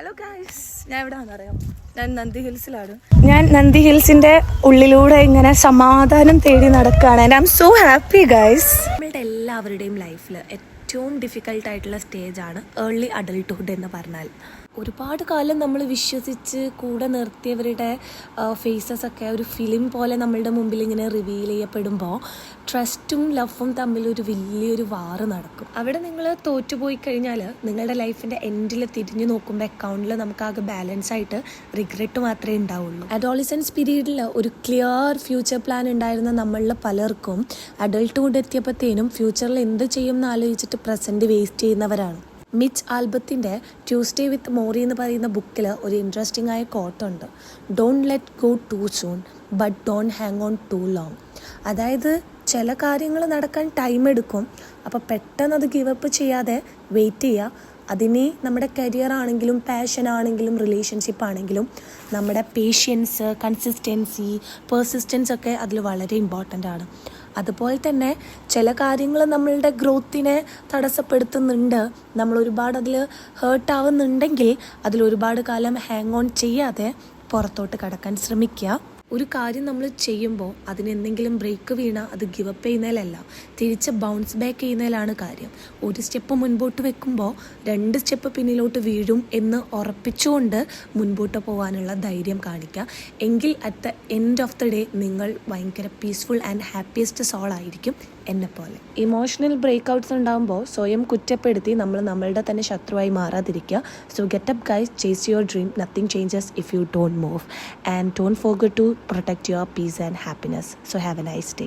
Hello guys, ഞാൻ എവിടെ ആണെന്നറിയാം? ഞാൻ നന്ദി ഹിൽസിലാണ്. ഞാൻ നന്ദി ഹിൽസിൻ്റെ ഉള്ളിലൂടെ ഇങ്ങനെ സമാധാനം തേടി നടക്കുകയാണ്. And I M so happy guys. നമ്മളുടെ എല്ലാവരുടെയും ലൈഫിൽ ഏറ്റവും ഡിഫിക്കൽട്ടായിട്ടുള്ള സ്റ്റേജാണ് ഏർലി അഡൾട്ട്ഹുഡ് എന്ന് പറഞ്ഞാൽ. ഒരുപാട് കാലം നമ്മൾ വിശ്വസിച്ച് കൂടെ നിർത്തിയവരുടെ ഫേസസ് ഒക്കെ ഒരു ഫിലിം പോലെ നമ്മളുടെ മുമ്പിൽ ഇങ്ങനെ റിവീൽ ചെയ്യപ്പെടുമ്പോൾ ട്രസ്റ്റും ലവും തമ്മിലൊരു വലിയൊരു വാറ് നടക്കും. അവിടെ നിങ്ങൾ തോറ്റുപോയി കഴിഞ്ഞാൽ നിങ്ങളുടെ ലൈഫിൻ്റെ എൻഡിൽ തിരിഞ്ഞു നോക്കുമ്പോൾ അക്കൗണ്ടിൽ നമുക്കാകെ ബാലൻസ് ആയിട്ട് റിഗ്രറ്റ് മാത്രമേ ഉണ്ടാവുള്ളൂ. അഡോളസൻസ് പീരീഡിൽ ഒരു ക്ലിയർ ഫ്യൂച്ചർ പ്ലാൻ ഉണ്ടായിരുന്ന നമ്മളിൽ പലർക്കും അഡൾട്ട്ഹുഡ് എത്തിയപ്പോഴത്തേനും ഫ്യൂച്ചറിൽ എന്ത് ചെയ്യും എന്ന് ആലോചിച്ചിട്ട് പ്രസൻറ്റ് വേസ്റ്റ് ചെയ്യുന്നവരാണ്. മിച്ച് ആൽബത്തിൻ്റെ ട്യൂസ്ഡേ വിത്ത് മോറി എന്ന് പറയുന്ന ബുക്കിൽ ഒരു ഇൻട്രസ്റ്റിംഗ് ആയ കോട്ടുണ്ട്. Don't let go too soon but don't hang on too long. അതായത് ചില കാര്യങ്ങൾ നടക്കാൻ ടൈം എടുക്കും, അപ്പോൾ പെട്ടെന്ന് അത് ഗിവപ്പ് ചെയ്യാതെ വെയിറ്റ് ചെയ്യുക. അതിന് നമ്മുടെ കരിയർ ആണെങ്കിലും പാഷൻ ആണെങ്കിലും റിലേഷൻഷിപ്പ് ആണെങ്കിലും നമ്മുടെ പേഷ്യൻസ്, കൺസിസ്റ്റൻസി, പെർസിസ്റ്റൻസ് ഒക്കെ അതിൽ വളരെ ഇമ്പോർട്ടൻ്റ് ആണ്. അതുപോലെ തന്നെ ചില കാര്യങ്ങൾ നമ്മളുടെ ഗ്രോത്തിനെ തടസ്സപ്പെടുത്തുന്നുണ്ട്. നമ്മൾ ഒരുപാട് അതിൽ ഹേർട്ടാവുന്നുണ്ടെങ്കിൽ അതിലൊരുപാട് കാലം ഹാങ് ഓൺ ചെയ്യാതെ പുറത്തോട്ട് കടക്കാൻ ശ്രമിക്കുക. ഒരു കാര്യം നമ്മൾ ചെയ്യുമ്പോൾ അതിനെന്തെങ്കിലും ബ്രേക്ക് വീണാൽ അത് ഗിവപ്പ് ചെയ്യുന്നതിലല്ല, തിരിച്ച് ബൗൺസ് ബാക്ക് ചെയ്യുന്നതിലാണ് കാര്യം. ഒരു സ്റ്റെപ്പ് മുൻപോട്ട് വെക്കുമ്പോൾ 2 സ്റ്റെപ്പ് പിന്നിലോട്ട് വീഴും എന്ന് ഉറപ്പിച്ചുകൊണ്ട് മുൻപോട്ട് പോകാനുള്ള ധൈര്യം കാണിക്കുക. എങ്കിൽ at the end of the day നിങ്ങൾ ഭയങ്കര പീസ്ഫുൾ ആൻഡ് ഹാപ്പിയസ്റ്റ് സോൾ ആയിരിക്കും എന്നെപ്പോലെ. ഇമോഷണൽ ബ്രേക്ക് ഔട്ട്സ് ഉണ്ടാകുമ്പോൾ സ്വയം കുറ്റപ്പെടുത്തി നമ്മളുടെ തന്നെ ശത്രുവായി മാറാതിരിക്കുക. So get up guys, chase your dream. Nothing changes if you don't move. And don't forget to protect your peace and happiness. So have a nice day.